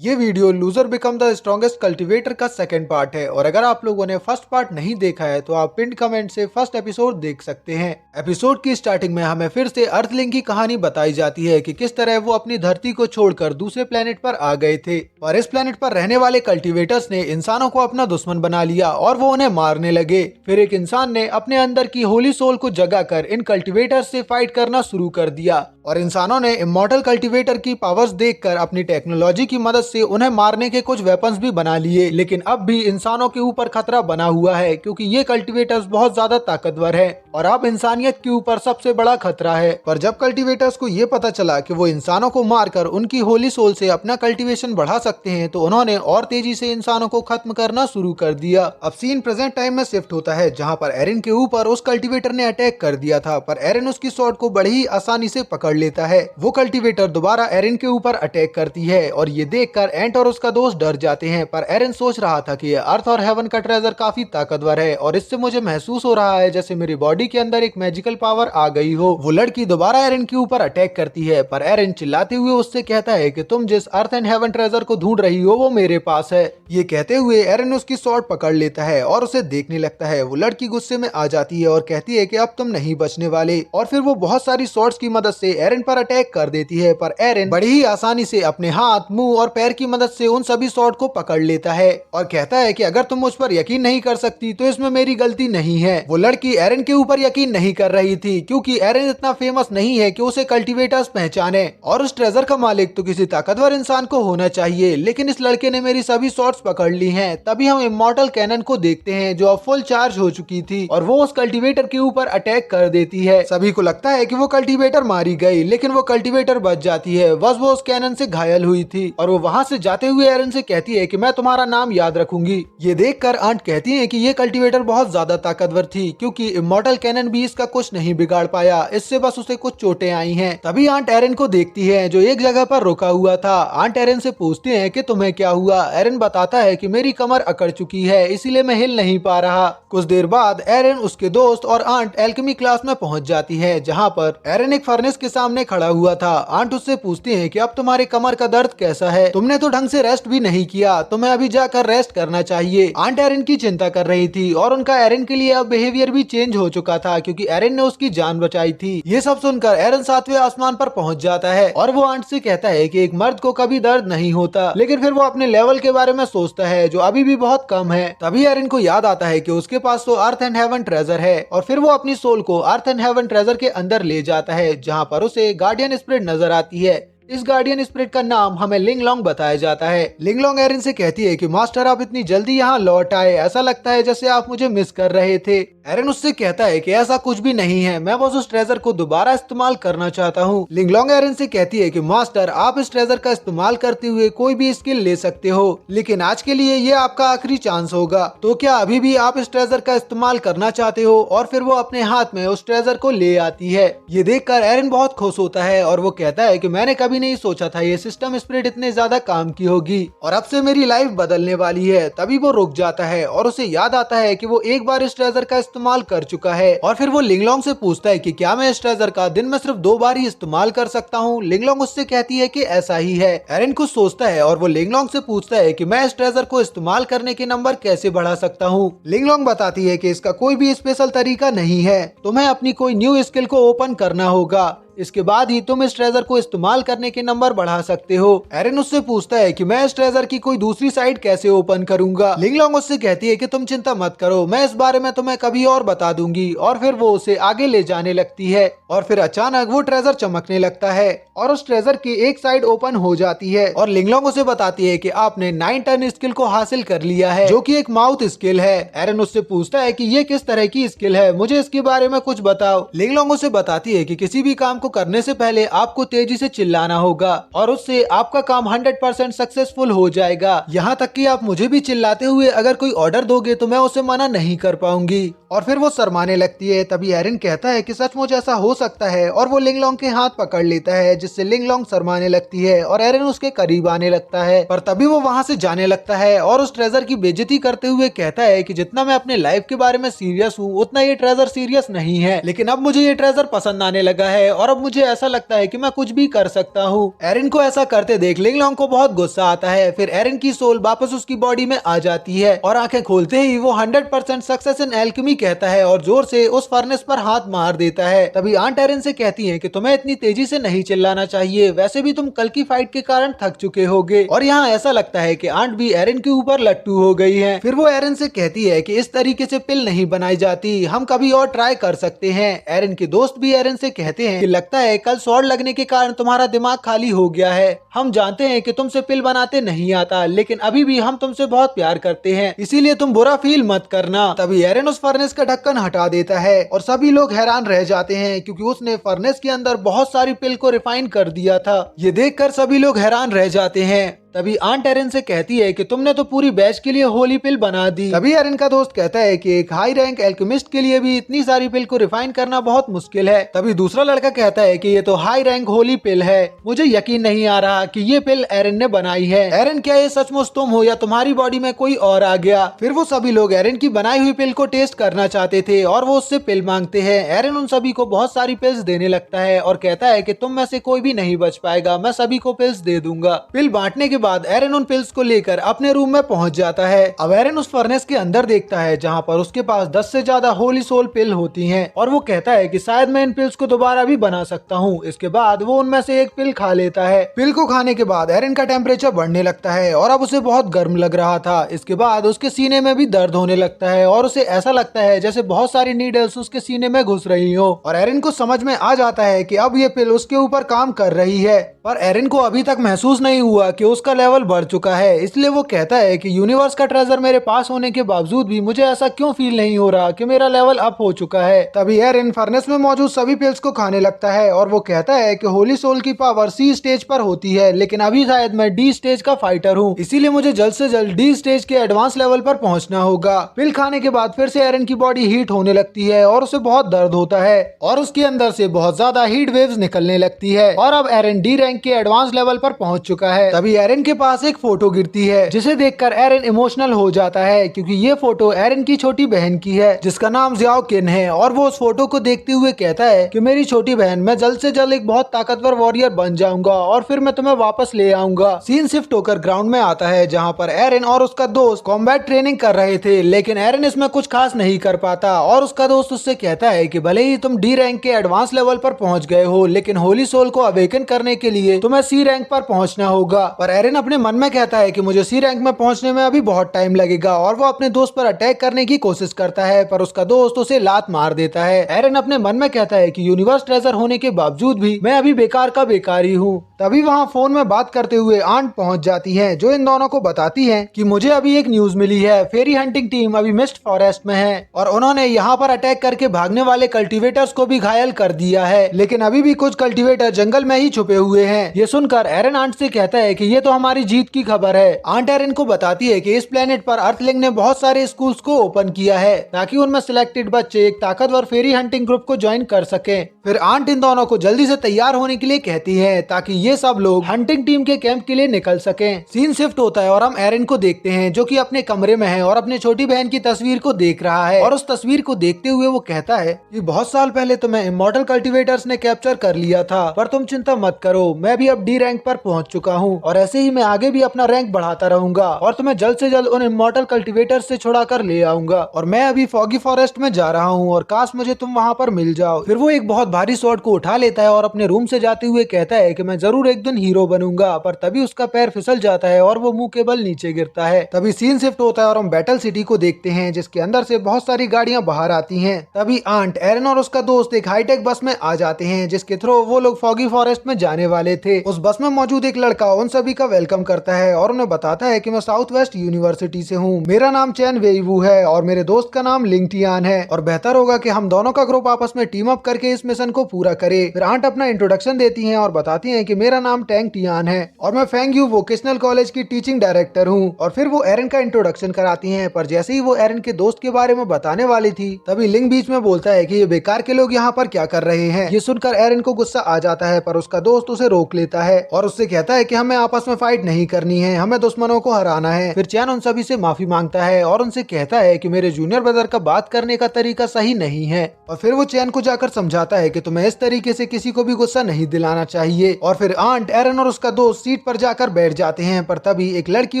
ये video loser become the strongest cultivator का second part है और अगर आप लोगों ने फर्स्ट पार्ट नहीं देखा है तो आप पिन कमेंट से फर्स्ट एपिसोड देख सकते हैं। एपिसोड की स्टार्टिंग में हमें फिर से अर्थलिंग की कहानी बताई जाती है कि किस तरह वो अपनी धरती को छोड़कर दूसरे प्लेनेट पर आ गए थे और इस प्लेनेट पर रहने वाले कल्टीवेटर्स ने इंसानों को अपना दुश्मन बना लिया और वो उन्हें मारने लगे। फिर एक इंसान ने अपने अंदर की होली सोल को जगाकर इन कल्टीवेटर्स से फाइट करना शुरू कर दिया और इंसानों ने इमॉर्टल कल्टीवेटर की पावर्स देखकर अपनी टेक्नोलॉजी की मदद से उन्हें मारने के कुछ वेपन्स भी बना लिए। लेकिन अब भी इंसानों के ऊपर खतरा बना हुआ है क्योंकि ये कल्टीवेटर्स बहुत ज्यादा ताकतवर है और अब इंसानियत के ऊपर सबसे बड़ा खतरा है। पर जब कल्टीवेटर्स को ये पता चला कि वो इंसानों को मारकर उनकी होली सोल से अपना कल्टीवेशन बढ़ा सकते हैं तो उन्होंने और तेजी से इंसानों को खत्म करना शुरू कर दिया। अब सीन प्रेजेंट टाइम में शिफ्ट होता है जहाँ पर एरिन के ऊपर उस कल्टीवेटर ने अटैक कर दिया था, पर एरिन उसकी स्वॉर्ड को बड़ी ही आसानी से पकड़ लेता है। वो कल्टीवेटर दोबारा एरिन के ऊपर अटैक करती है और ये देखकर एंट और उसका दोस्त डर जाते हैं, पर एरिन सोच रहा था कि अर्थ और हेवन का ट्रेजर काफी ताकतवर है और इससे मुझे महसूस हो रहा है जैसे मेरी बॉडी के अंदर एक मैजिकल पावर आ गई हो। वो लड़की दोबारा एरिन के ऊपर अटैक करती है, पर एरिन चिल्लाते हुए उससे कहता है कि तुम जिस अर्थ एंड हेवन ट्रेजर को ढूंढ रही हो वो मेरे पास है। ये कहते हुए एरिन उसकी स्वॉर्ड पकड़ लेता है और उसे देखने लगता है। वो लड़की गुस्से में आ जाती है और कहती है कि अब तुम नहीं बचने वाले और फिर वो बहुत सारी स्वॉर्ड्स की मदद से एरिन पर अटैक कर देती है, पर एरिन बड़ी ही आसानी से अपने हाथ, मुंह और पैर की मदद से उन सभी स्वॉर्ड को पकड़ लेता है और कहता है कि अगर तुम मुझ पर यकीन नहीं कर सकती तो इसमें मेरी गलती नहीं है। वो लड़की एरिन के ऊपर यकीन नहीं कर रही थी क्योंकि एरिन इतना फेमस नहीं है कि उसे कल्टीवेटर्स पहचाने और उस ट्रेजर का मालिक तो किसी ताकतवर इंसान को होना चाहिए। लेकिन इस लड़के ने मेरी सभी स्वॉर्ड्स पकड़ ली हैं। तभी हम इमॉर्टल कैनन को देखते हैं जो अब फुल चार्ज हो चुकी थी और वो उस कल्टीवेटर के ऊपर अटैक कर देती है। सभी को लगता है कि वो कल्टीवेटर मारी गई, लेकिन वो कल्टीवेटर बच जाती है। बस वो उस कैनन से घायल हुई थी और वो वहाँ से जाते हुए एरिन से कहती है कि मैं तुम्हारा नाम याद रखूंगी। ये देखकर आंट कहती है कि ये कल्टीवेटर बहुत ज्यादा ताकतवर थी क्योंकि इमॉर्टल कैनन भी इसका कुछ नहीं बिगाड़ पाया, इससे बस उसे कुछ चोटें आई हैं। तभी आंट एरिन को देखती है जो एक जगह पर रुका हुआ था। आंट एरिन से पूछते हैं कि तुम्हें क्या हुआ। एरिन बताता है कि मेरी कमर अकड़ चुकी है इसीलिए मैं हिल नहीं पा रहा। कुछ देर बाद एरिन, उसके दोस्त और आंट एल्केमी क्लास में पहुंच जाती है जहाँ पर एरिन एक फर्नेस के सामने खड़ा हुआ था। आंट उससे पूछती है कि अब तुम्हारे कमर का दर्द कैसा है, तुमने तो ढंग से रेस्ट भी नहीं किया, तुम्हें अभी जाकर रेस्ट करना चाहिए। आंट एरिन की चिंता कर रही थी और उनका एरिन के लिए अब बिहेवियर भी चेंज हो चुका था क्योंकि एरिन ने उसकी जान बचाई थी। ये सब सुनकर एरिन 7वें आसमान पर पहुंच जाता है और वो आंट से कहता है कि एक मर्द को कभी दर्द नहीं होता, लेकिन फिर वो अपने लेवल के बारे में सोचता है जो अभी भी बहुत कम है। तभी एरिन को याद आता है कि उसके पास तो अर्थ एंड हेवन ट्रेजर है और फिर वो अपनी सोल को अर्थ एंड हेवन ट्रेजर के अंदर ले जाता है जहाँ पर उसे गार्डियन स्पिरिट नजर आती है। इस गार्डियन स्पिरिट का नाम हमें लिंगलोंग बताया जाता है। लिंगलोंग एरिन से कहती है कि मास्टर आप इतनी जल्दी यहाँ लौट आए, ऐसा लगता है जैसे आप मुझे मिस कर रहे थे। एरिन उससे कहता है कि ऐसा कुछ भी नहीं है, मैं बस उस ट्रेजर को दोबारा इस्तेमाल करना चाहता हूँ। लिंगलोंग एरिन से कहती है कि मास्टर आप इस ट्रेजर का इस्तेमाल करते हुए कोई भी स्किल ले सकते हो, लेकिन आज के लिए ये आपका आखिरी चांस होगा। तो क्या अभी भी आप इस ट्रेजर का इस्तेमाल करना चाहते हो? और फिर वो अपने हाथ में उस ट्रेजर को ले आती है। ये देखकर एरिन बहुत खुश होता है और वो कहता है कि मैंने कभी नहीं सोचा था ये सिस्टम स्पिरिट इतने ज्यादा काम की होगी और अब से मेरी लाइफ बदलने वाली है। तभी वो रुक जाता है और उसे याद आता है कि वो एक बार इस ट्रेजर का इस्तेमाल कर चुका है और फिर वो लिंगलोंग से पूछता है कि क्या मैं इस ट्रेजर का दिन में सिर्फ 2 बार ही इस्तेमाल कर सकता हूँ। लिंगलोंग उससे कहती है कि ऐसा ही है। एरिन कुछ सोचता है और वो लिंगलोंग से पूछता है कि मैं इस ट्रेजर को इस्तेमाल करने के नंबर कैसे बढ़ा सकता हूँ। लिंगलोंग बताती है कि इसका कोई भी स्पेशल तरीका नहीं है, तुम्हें अपनी कोई न्यू स्किल को ओपन करना होगा, इसके बाद ही तुम इस ट्रेजर को इस्तेमाल करने के नंबर बढ़ा सकते हो। एरिन उससे पूछता है कि मैं इस ट्रेजर की कोई दूसरी साइड कैसे ओपन करूंगा। लिंगलोंग उससे कहती है कि तुम चिंता मत करो, मैं इस बारे में तुम्हें कभी और बता दूंगी और फिर वो उसे आगे ले जाने लगती है और फिर अचानक वो ट्रेजर चमकने लगता है और उस ट्रेजर की एक साइड ओपन हो जाती है और लिंगलोंग उसे बताती है कि आपने 9 टर्न स्किल को हासिल कर लिया है जो कि एक माउथ स्किल है। एरिन उससे पूछता है कि ये किस तरह की स्किल है, मुझे इसके बारे में कुछ बताओ। लिंगलोंग उसे बताती है कि किसी भी काम को करने से पहले आपको तेजी से चिल्लाना होगा और उससे आपका काम 100% सक्सेसफुल हो जाएगा। यहाँ तक कि आप मुझे भी चिल्लाते हुए अगर कोई ऑर्डर दोगे तो मैं उसे मना नहीं कर पाऊंगी। और फिर वो शर्माने लगती है। तभी एरिन कहता है कि सचमुच ऐसा हो सकता है और वो लिंगलोंग के हाथ पकड़ लेता है जिससे लिंगलोंग शर्माने लगती है और एरिन उसके करीब आने लगता है। पर तभी वो वहाँ से जाने लगता है और उस ट्रेजर की बेइज्जती करते हुए कहता है कि जितना मैं अपने लाइफ के बारे में सीरियस हूँ उतना ये ट्रेजर सीरियस नहीं है, लेकिन अब मुझे ये ट्रेजर पसंद आने लगा है और अब अब मुझे ऐसा लगता है कि मैं कुछ भी कर सकता हूँ। एरिन को ऐसा करते देख लिंग लॉन्ग को बहुत गुस्सा आता है। फिर एरिन की सोल वापस उसकी बॉडी में आ जाती है और आंखें खोलते ही वो 100% सक्सेस इन एल्केमी कहता है और जोर से उस फर्नेस पर हाथ मार देता है। तभी आंट एरिन से कहती है कि तुम्हें इतनी तेजी से नहीं चिल्लाना चाहिए, वैसे भी तुम कल की फाइट के कारण थक चुके होगे। और यहाँ ऐसा लगता है कि आंट भी एरिन के ऊपर लट्टू हो गई है। फिर वो एरिन से कहती है कि इस तरीके से पिल नहीं बनाई जाती, हम कभी और ट्राई कर सकते हैं। एरिन के दोस्त भी एरिन से कहते हैं कि लगता है कल स्वॉर्ड लगने के कारण तुम्हारा दिमाग खाली हो गया है। हम जानते हैं कि तुमसे पिल बनाते नहीं आता, लेकिन अभी भी हम तुमसे बहुत प्यार करते हैं, इसीलिए तुम बुरा फील मत करना। तभी एरिन उस फर्नेस का ढक्कन हटा देता है और सभी लोग हैरान रह जाते हैं क्योंकि उसने फर्नेस के अंदर बहुत सारी पिल को रिफाइन कर दिया था। ये देखकर सभी लोग हैरान रह जाते हैं। तभी आंट एरिन से कहती है कि तुमने तो पूरी बैच के लिए होली पिल बना दी। तभी एरिन का दोस्त कहता है कि एक हाई रैंक एल्केमिस्ट के लिए भी इतनी सारी पिल को रिफाइन करना बहुत मुश्किल है। तभी दूसरा लड़का कहता है कि ये तो हाई रैंक होली पिल है, मुझे यकीन नहीं आ रहा कि ये पिल एरिन ने बनाई है। एरिन, क्या ये सचमुच तुम हो या तुम्हारी बॉडी में कोई और आ गया? फिर वो सभी लोग एरिन की बनाई हुई पिल को टेस्ट करना चाहते थे और वो उससे पिल मांगते हैं। एरिन उन सभी को बहुत सारी पिल्स देने लगता है और कहता है कि तुम में से कोई भी नहीं बच पाएगा, मैं सभी को पिल्स दे दूंगा। पिल बांटने के बाद एरिन उन पिल्स को लेकर अपने रूम में पहुंच जाता है। अब एरिन उस फर्नेस के अंदर देखता है जहां पर उसके पास 10 से ज्यादा होली सोल पिल होती हैं और वो कहता है कि शायद मैं इन पिल्स को दोबारा भी बना सकता हूं। इसके बाद वो उनमें से एक पिल खा लेता है। पिल को खाने के बाद एरिन का टेम्परेचर बढ़ने लगता है और अब उसे बहुत गर्म लग रहा था। इसके बाद उसके सीने में भी दर्द होने लगता है और उसे ऐसा लगता है जैसे बहुत सारी नीडल्स उसके सीने में घुस रही हो। और एरिन को समझ में आ जाता है कि अब ये पिल उसके ऊपर काम कर रही है, पर एरिन को अभी तक महसूस नहीं हुआ कि उसका लेवल बढ़ चुका है। इसलिए वो कहता है कि यूनिवर्स का ट्रेजर मेरे पास होने के बावजूद भी मुझे ऐसा क्यों फील नहीं हो रहा कि मेरा लेवल अप हो चुका है। तभी एरिन फर्नेस में मौजूद सभी पिल्स को खाने लगता है और वो कहता है कि होली सोल की पावर सी स्टेज पर होती है, लेकिन अभी शायद मैं डी स्टेज का फाइटर हूँ, इसीलिए मुझे जल्द से जल्द डी स्टेज के एडवांस लेवल पर पहुंचना होगा। पिल खाने के बाद फिर से एरिन की बॉडी हीट होने लगती है और उसे बहुत दर्द होता है और उसके अंदर से बहुत ज्यादा हीट वेव्स निकलने लगती है और अब एरिन डी रैंक के एडवांस लेवल पर पहुंच चुका है। तभी एरिन के पास एक फोटो गिरती है जिसे देखकर एरिन इमोशनल हो जाता है क्योंकि ये फोटो एरिन की छोटी बहन की है जिसका नाम जियाओ किन है और वो उस फोटो को देखते हुए कहता है कि मेरी छोटी बहन, मैं जल्द से जल्द एक बहुत ताकतवर वॉरियर बन जाऊंगा और फिर मैं तुम्हें वापस ले आऊंगा। सीन शिफ्ट होकर ग्राउंड में आता है जहाँ पर एरिन और उसका दोस्त कॉम्बैट ट्रेनिंग कर रहे थे, लेकिन एरिन इसमें कुछ खास नहीं कर पाता और उसका दोस्त उससे कहता है कि भले ही तुम डी रैंक के एडवांस लेवल पर पहुंच गए हो, लेकिन होली सोल को अवेकन करने के लिए तुम्हें सी रैंक पर पहुंचना होगा। पर एरिन अपने मन में कहता है कि मुझे सी रैंक में पहुंचने में अभी बहुत टाइम लगेगा और वो अपने दोस्त पर अटैक करने की कोशिश करता है, पर उसका दोस्त उसे लात मार देता है। एरिन अपने मन में कहता है कि यूनिवर्स ट्रेजर होने के बावजूद भी मैं अभी बेकार का बेकारी हूँ। तभी वहाँ फोन में बात करते हुए आंट पहुंच जाती है जो इन दोनों को बताती है कि मुझे अभी एक न्यूज मिली है, फेरी हंटिंग टीम अभी मिस्ट फॉरेस्ट में है और उन्होंने यहाँ पर अटैक करके भागने वाले कल्टिवेटर्स को भी घायल कर दिया है, लेकिन अभी भी कुछ कल्टिवेटर जंगल में ही छुपे हुए हैं। ये सुनकर एरिन आंट से कहता है कि ये तो हमारी जीत की खबर है। आंट एरिन को बताती है कि इस प्लेनेट पर अर्थलिंग ने बहुत सारे स्कूल्स को ओपन किया है ताकि उनमें सिलेक्टेड बच्चे एक ताकतवर फेरी हंटिंग ग्रुप को ज्वाइन कर सकें। फिर आंट इन दोनों को जल्दी से तैयार होने के लिए कहती है ताकि ये सब लोग हंटिंग टीम के कैंप के लिए निकल सकें। सीन शिफ्ट होता है और हम एरिन को देखते हैं जो कि अपने कमरे में है और अपने छोटी बहन की तस्वीर को देख रहा है और उस तस्वीर को देखते हुए वो कहता है कि बहुत साल पहले तुम्हें इमॉर्टल कल्टिवेटर्स ने कैप्चर कर लिया था, पर तुम चिंता मत करो, मैं भी अब डी रैंक पर पहुंच चुका हूँ और ऐसे ही मैं आगे भी अपना रैंक बढ़ाता रहूंगा और तुम्हें जल्द से जल्द उन इमॉर्टल कल्टिवेटर्स से छुड़ा कर ले आऊंगा। और मैं अभी फॉगी फॉरेस्ट में जा रहा हूँ और काश मुझे तुम वहाँ पर मिल जाओ। फिर वो एक बहुत भारी स्वॉर्ड को उठा लेता है और अपने रूम से जाते हुए कहता है कि मैं जरूर एक दिन हीरो बनूंगा, पर तभी उसका पैर फिसल जाता है और वो मुंह के बल नीचे गिरता है। तभी सीन शिफ्ट होता है और हम बैटल सिटी को देखते हैं जिसके अंदर से बहुत सारी गाड़ियां बाहर आती हैं। तभी आंट, एरिन और उसका दोस्त एक हाईटेक बस में आ जाते हैं जिसके थ्रू वो लोग फॉगी फॉरेस्ट में जाने वाले थे। उस बस में मौजूद एक लड़का उन सभी का वेलकम करता है और उन्हें बताता है कि मैं साउथ वेस्ट यूनिवर्सिटी से हूँ, मेरा नाम चैन वेईवू है और मेरे दोस्त का नाम लिंग टियान है और बेहतर होगा कि हम दोनों का ग्रुप आपस में टीम अप करके इस मिशन को पूरा करे। फिर आंट अपना इंट्रोडक्शन देती हैं और बताती हैं कि मेरा नाम टैंग टियान है और मैं फेंग यू वोकेशनल कॉलेज की टीचिंग डायरेक्टर हूँ। और फिर वो एरिन का इंट्रोडक्शन कराती हैं, पर जैसे ही वो एरिन के दोस्त के बारे में बताने वाली थी तभी लिंग बीच में बोलता है कि ये बेकार के लोग यहाँ पर क्या कर रहे हैं। ये सुनकर एरिन को गुस्सा आ जाता है, पर उसका दोस्त उसे रोक लेता है और उससे कहता है कि हमें आपस में फाइट नहीं करनी है, हमें दुश्मनों को हराना है। फिर चैन उन सभी से माफी मांगता है और उनसे कहता है कि मेरे जूनियर ब्रदर का बात करने का तरीका सही नहीं है। और फिर वो चैन को जाकर समझाता है कि तुम्हें इस तरीके से किसी को भी गुस्सा नहीं दिलाना चाहिए। और फिर आंट, एरन और उसका दोस्त सीट पर जाकर बैठ जाते हैं, पर तभी एक लड़की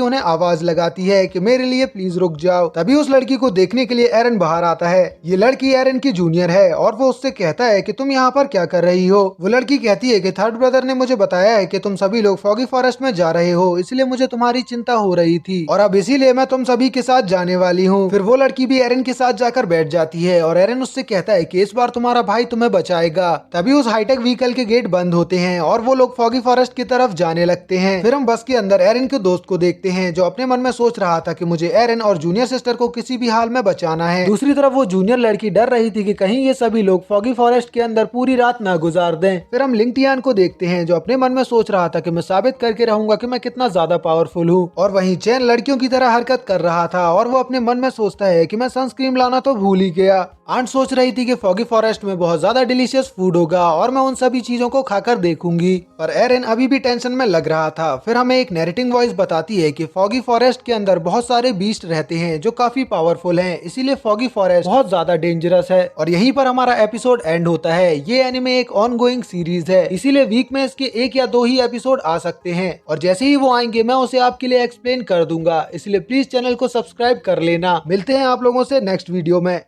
उन्हें आवाज लगाती है कि मेरे लिए प्लीज रुक जाओ। तभी उस लड़की को देखने के लिए एरन बाहर आता है। ये लड़की एरन की जूनियर है और वो उससे कहता है कि तुम यहाँ पर क्या कर रही हो। वो लड़की कहती है कि थर्ड ब्रदर ने मुझे बताया है कि तुम सभी लोग फॉगी फॉरेस्ट में जा रहे हो, इसलिए मुझे तुम्हारी चिंता हो रही थी और अब इसीलिए मैं तुम सभी के साथ जाने वाली हूँ। फिर वो लड़की भी एरन के साथ जाकर बैठ जाती है और एरन उससे कहता है कि इस बार तुम्हारा भाई तुम्हें बचाएगा। तभी उस हाईटेक व्हीकल के गेट बंद होते हैं और वो लोग फॉगी फॉरेस्ट की तरफ जाने लगते हैं। फिर हम बस के अंदर एरन के दोस्त को देखते हैं जो अपने मन में सोच रहा था कि मुझे एरन और जूनियर सिस्टर को किसी भी हाल में बचाना है। दूसरी तरफ वो जूनियर लड़की डर रही थी कि कहीं ये सभी लोग फॉगी फॉरेस्ट के अंदर पूरी रात न गुजार दें। फिर हम लिंगटियान को देखते हैं जो अपने मन में सोच रहा था कि मैं साबित करके रहूंगा कि मैं कितना ज्यादा पावरफुल हूँ। और वहीं चैन लड़कियों की तरह हरकत कर रहा था और वो अपने मन में सोचता है कि मैं सनस्क्रीन लाना तो भूल ही गया। आंट सोच रही थी कि फॉगी फॉरेस्ट में बहुत ज्यादा डिलीशियस फूड होगा और मैं उन सभी चीजों को खाकर देखूंगी, पर एरन अभी भी टेंशन में लग रहा था। फिर हमें एक नैरेटिंग वॉइस बताती है कि फॉगी फॉरेस्ट के अंदर बहुत सारे बीस्ट रहते हैं जो काफी पावरफुल हैं, इसीलिए फॉगी फॉरेस्ट बहुत ज्यादा डेंजरस है। और यहीं पर हमारा एपिसोड एंड होता है। ये एनिमे एक ऑनगोइंग सीरीज है, इसीलिए वीक में इसके 1 या 2 ही एपिसोड आ सकते हैं और जैसे ही वो आएंगे मैं उसे आपके लिए एक्सप्लेन कर दूंगा, इसलिए प्लीज चैनल को सब्सक्राइब कर लेना। मिलते हैं आप लोगों से नेक्स्ट वीडियो में।